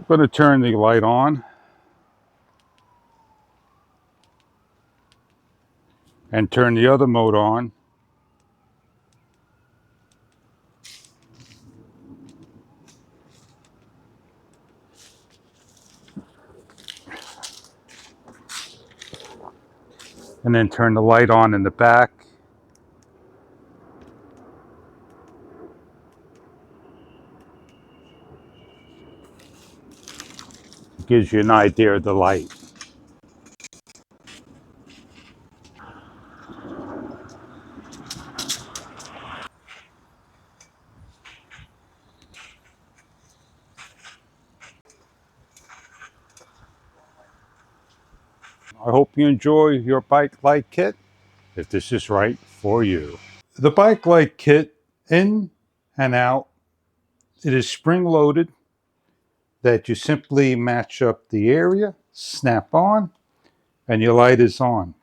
going to turn the light on and turn the other mode on. And then turn the light on in the back. Gives you an idea of the light. I hope you enjoy your bike light kit if this is right for you. The bike light kit, in and out, it is spring loaded, that you simply match up the area, snap on, and your light is on.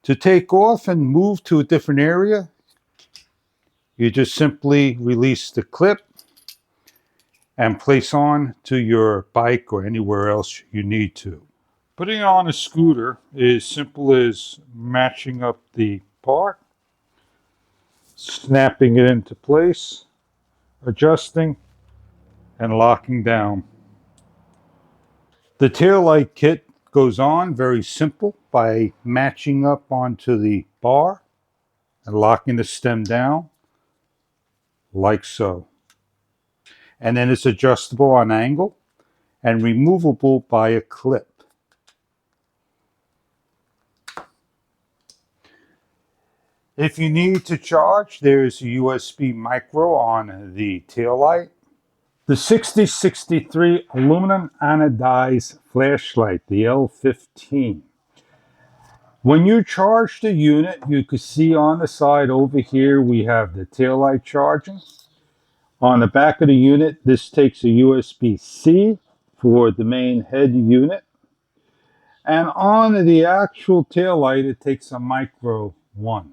To take off and move to a different area, you just simply release the clip and place on to your bike or anywhere else you need to. Putting on a scooter is simple as matching up the part, snapping it into place, adjusting, and locking down. The tail light kit goes on very simple by matching up onto the bar and locking the stem down like so. And then it's adjustable on angle and removable by a clip. If you need to charge, there's a USB micro on the tail light. The 6063 aluminum anodized flashlight, the L15. When you charge the unit, you can see on the side over here we have the tail light charging. On the back of the unit, this takes a USB-C for the main head unit. And on the actual tail light, it takes a micro one.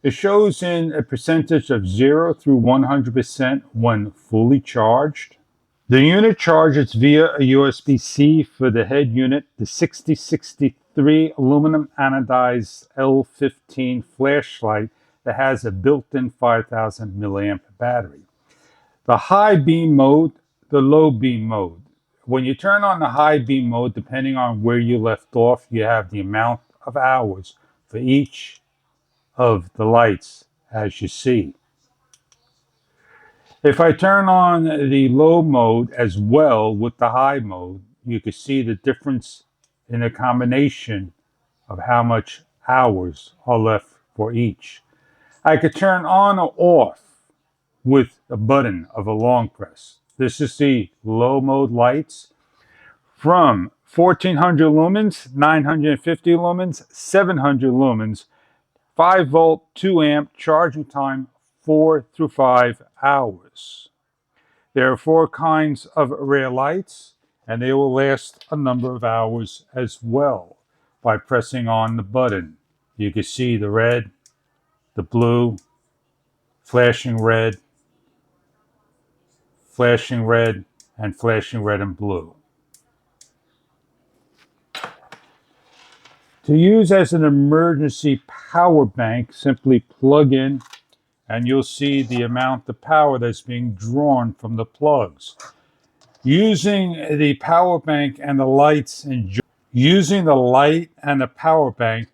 It shows in a percentage of 0 through 100% when fully charged. The unit charges via a USB-C for the head unit, the 6063 aluminum anodized L15 flashlight that has a built-in 5000 milliamp battery. The high beam mode, the low beam mode. When you turn on the high beam mode, depending on where you left off, you have the amount of hours for each of the lights as you see. If I turn on the low mode as well with the high mode, you can see the difference in the combination of how much hours are left for each. I could turn on or off with a button of a long press. This is the low mode lights from 1400 lumens, 950 lumens, 700 lumens, 5 volt, 2 amp, charging time 4 through 5 hours. There are 4 kinds of rear lights, and they will last a number of hours as well by pressing on the button. You can see the red, the blue, flashing red, and flashing red and blue. To use as an emergency power bank, simply plug in and you'll see the amount of power that's being drawn from the plugs. Using the power bank and the lights using the light and the power bank,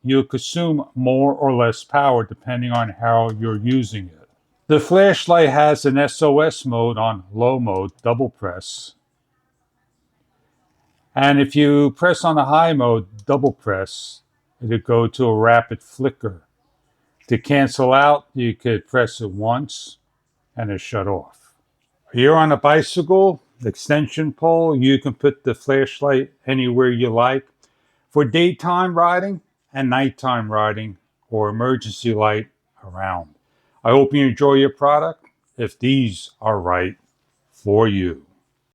you'll consume more or less power depending on how you're using it. The flashlight has an SOS mode on low mode, double press. And if you press on the high mode, double press, it'll go to a rapid flicker. To cancel out, you could press it once and it shut off. You're on a bicycle, extension pole, you can put the flashlight anywhere you like for daytime riding and nighttime riding or emergency light around. I hope you enjoy your product if these are right for you.